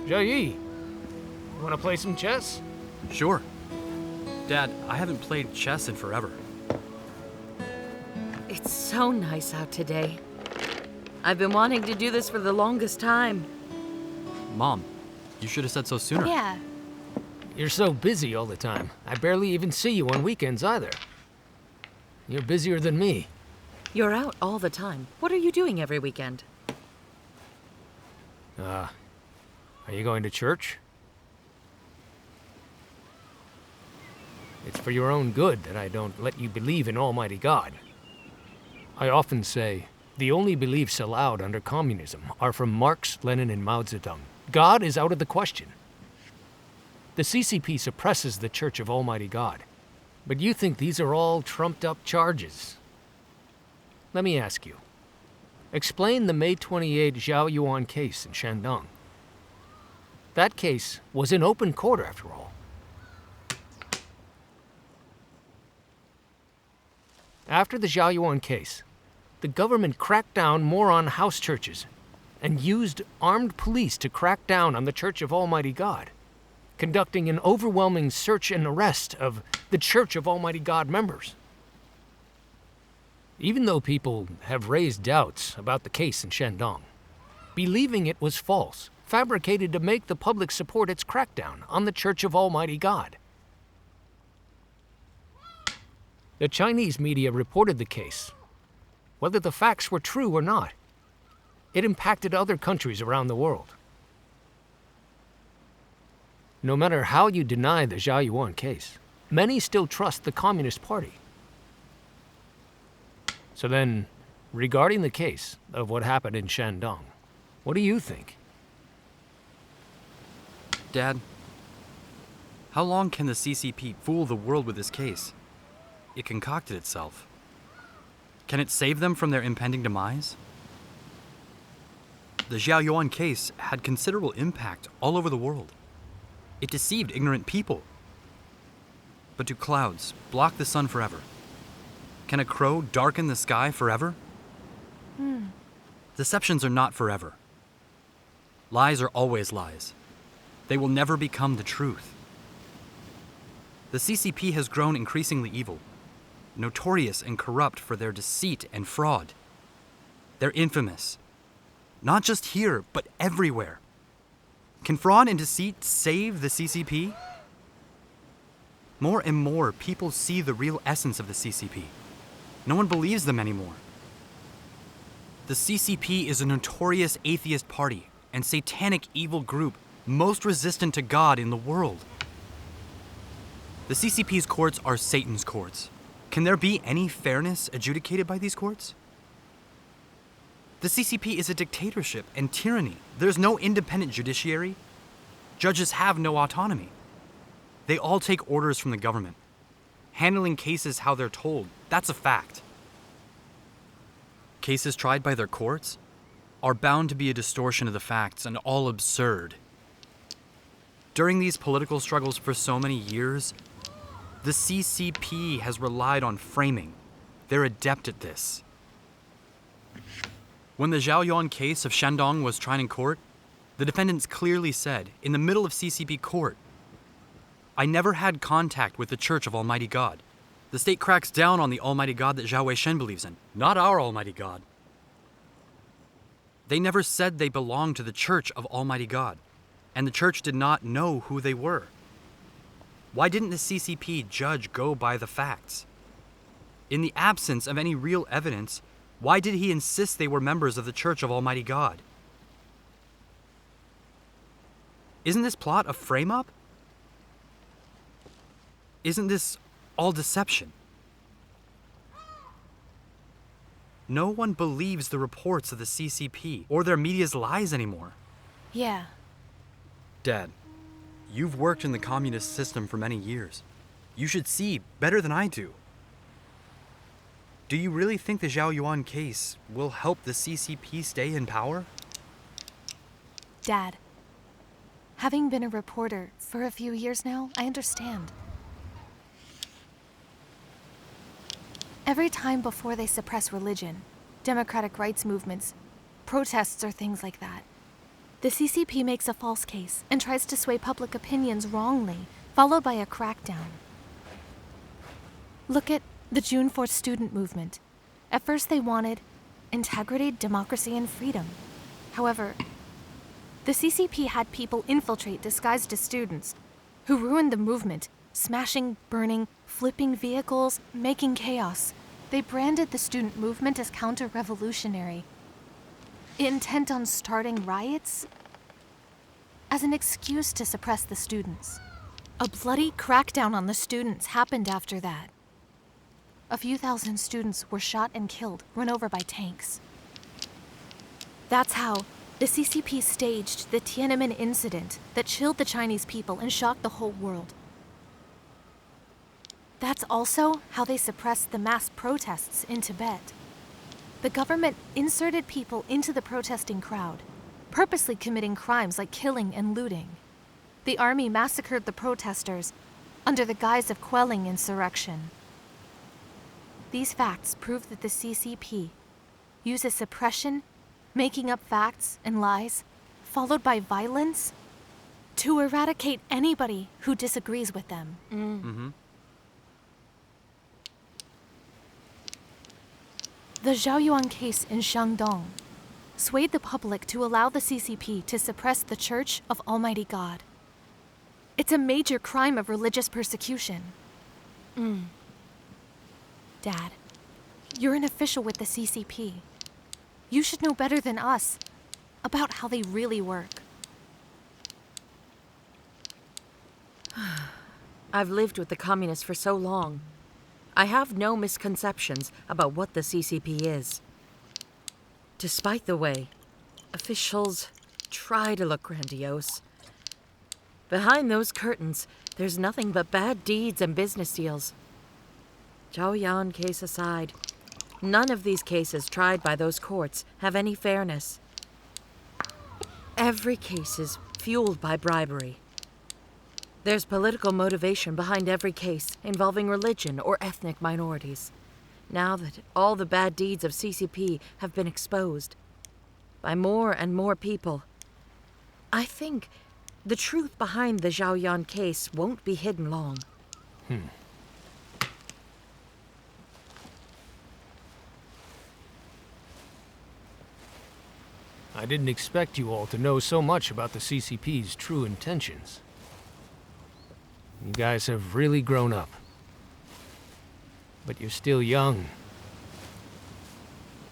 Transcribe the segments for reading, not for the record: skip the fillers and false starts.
Zhaoyi, you wanna play some chess? Sure. Dad, I haven't played chess in forever. It's so nice out today. I've been wanting to do this for the longest time. Mom, you should have said so sooner. Yeah. You're so busy all the time. I barely even see you on weekends either. You're busier than me. You're out all the time. What are you doing every weekend? Are you going to church? It's for your own good that I don't let you believe in Almighty God. I often say, the only beliefs allowed under communism are from Marx, Lenin, and Mao Zedong. God is out of the question. The CCP suppresses the Church of Almighty God. But you think these are all trumped-up charges. Let me ask you. Explain the May 28 Zhaoyuan case in Shandong. That case was in open court, after all. After the Zhaoyuan case, the government cracked down more on house churches and used armed police to crack down on the Church of Almighty God, conducting an overwhelming search and arrest of the Church of Almighty God members. Even though people have raised doubts about the case in Shandong, believing it was false, fabricated to make the public support its crackdown on the Church of Almighty God. The Chinese media reported the case. Whether the facts were true or not, it impacted other countries around the world. No matter how you deny the Zhaoyuan case, many still trust the Communist Party. So then, regarding the case of what happened in Shandong, what do you think? Dad, how long can the CCP fool the world with this case? It concocted itself. Can it save them from their impending demise? The Zhaoyuan case had considerable impact all over the world. It deceived ignorant people. But do clouds block the sun forever? Can a crow darken the sky forever? Deceptions are not forever. Lies are always lies. They will never become the truth. The CCP has grown increasingly evil, notorious and corrupt for their deceit and fraud. They're infamous, not just here, but everywhere. Can fraud and deceit save the CCP? More and more people see the real essence of the CCP. No one believes them anymore. The CCP is a notorious atheist party and satanic evil group most resistant to God in the world. The CCP's courts are Satan's courts. Can there be any fairness adjudicated by these courts? The CCP is a dictatorship and tyranny. There's no independent judiciary. Judges have no autonomy. They all take orders from the government. Handling cases how they're told, that's a fact. Cases tried by their courts are bound to be a distortion of the facts and all absurd. During these political struggles for so many years, the CCP has relied on framing. They're adept at this. When the Zhaoyuan case of Shandong was tried in court, the defendants clearly said, in the middle of CCP court, "I never had contact with the Church of Almighty God. The state cracks down on the Almighty God that Zhaoyuan believes in, not our Almighty God." They never said they belonged to the Church of Almighty God, and the Church did not know who they were. Why didn't the CCP judge go by the facts? In the absence of any real evidence, why did he insist they were members of the Church of Almighty God? Isn't this plot a frame-up? Isn't this all deception? No one believes the reports of the CCP or their media's lies anymore. Yeah. Dad, you've worked in the communist system for many years. You should see better than I do. Do you really think the Zhaoyuan case will help the CCP stay in power? Dad, having been a reporter for a few years now, I understand. Every time before they suppress religion, democratic rights movements, protests or things like that, The CCP makes a false case and tries to sway public opinions wrongly, followed by a crackdown. Look at the June 4th student movement. At first they wanted integrity, democracy, and freedom. However, the CCP had people infiltrate disguised as students who ruined the movement, smashing, burning, flipping vehicles, making chaos. They branded the student movement as counter-revolutionary, intent on starting riots as an excuse to suppress the students. A bloody crackdown on the students happened after that. A few thousand students were shot and killed, run over by tanks. That's how the CCP staged the Tiananmen incident that chilled the Chinese people and shocked the whole world. That's also how they suppressed the mass protests in Tibet. The government inserted people into the protesting crowd, purposely committing crimes like killing and looting. The army massacred the protesters under the guise of quelling insurrection. These facts prove that the CCP uses suppression, making up facts and lies, followed by violence, to eradicate anybody who disagrees with them. The Zhaoyuan case in Shandong swayed the public to allow the CCP to suppress the Church of Almighty God. It's a major crime of religious persecution. Dad, you're an official with the CCP. You should know better than us about how they really work. I've lived with the communists for so long. I have no misconceptions about what the CCP is. Despite the way officials try to look grandiose, behind those curtains, there's nothing but bad deeds and business deals. Zhaoyuan case aside, none of these cases tried by those courts have any fairness. Every case is fueled by bribery. There's political motivation behind every case involving religion or ethnic minorities. Now that all the bad deeds of CCP have been exposed by more and more people, I think the truth behind the Zhaoyuan case won't be hidden long. I didn't expect you all to know so much about the CCP's true intentions. You guys have really grown up. But you're still young.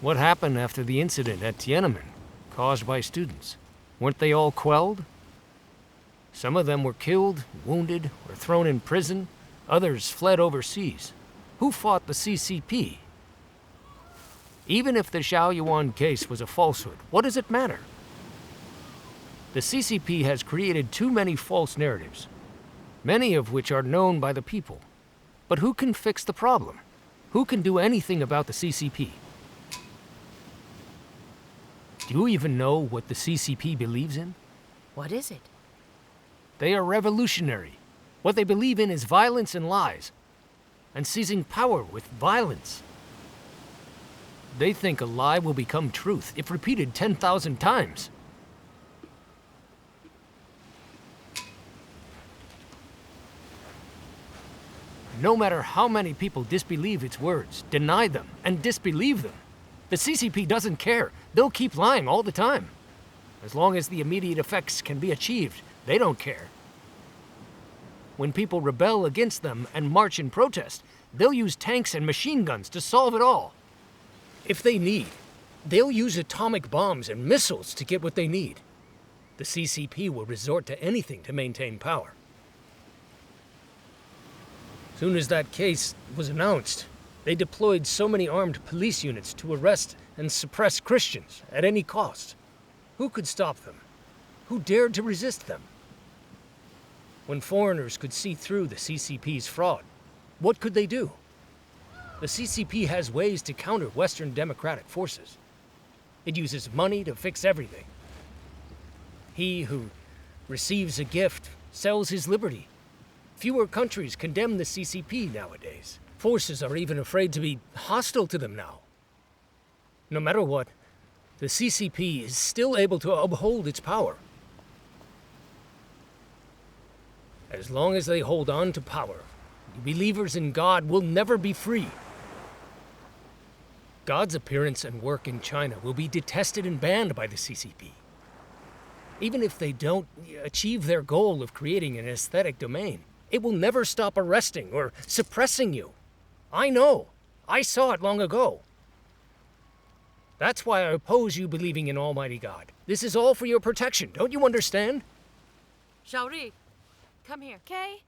What happened after the incident at Tiananmen, caused by students? Weren't they all quelled? Some of them were killed, wounded, or thrown in prison. Others fled overseas. Who fought the CCP? Even if the Zhaoyuan case was a falsehood, what does it matter? The CCP has created too many false narratives, many of which are known by the people. But who can fix the problem? Who can do anything about the CCP? Do you even know what the CCP believes in? What is it? They are revolutionary. What they believe in is violence and lies, and seizing power with violence. They think a lie will become truth if repeated 10,000 times. No matter how many people disbelieve its words, deny them, and disbelieve them, the CCP doesn't care. They'll keep lying all the time. As long as the immediate effects can be achieved, they don't care. When people rebel against them and march in protest, they'll use tanks and machine guns to solve it all. If they need, they'll use atomic bombs and missiles to get what they need. The CCP will resort to anything to maintain power. Soon as that case was announced, they deployed so many armed police units to arrest and suppress Christians at any cost. Who could stop them? Who dared to resist them? When foreigners could see through the CCP's fraud, what could they do? The CCP has ways to counter Western democratic forces. It uses money to fix everything. He who receives a gift sells his liberty. Fewer countries condemn the CCP nowadays. Forces are even afraid to be hostile to them now. No matter what, the CCP is still able to uphold its power. As long as they hold on to power, the believers in God will never be free. God's appearance and work in China will be detested and banned by the CCP. Even if they don't achieve their goal of creating an aesthetic domain, it will never stop arresting or suppressing you. I know. I saw it long ago. That's why I oppose you believing in Almighty God. This is all for your protection. Don't you understand? Zhaori, come here. Okay?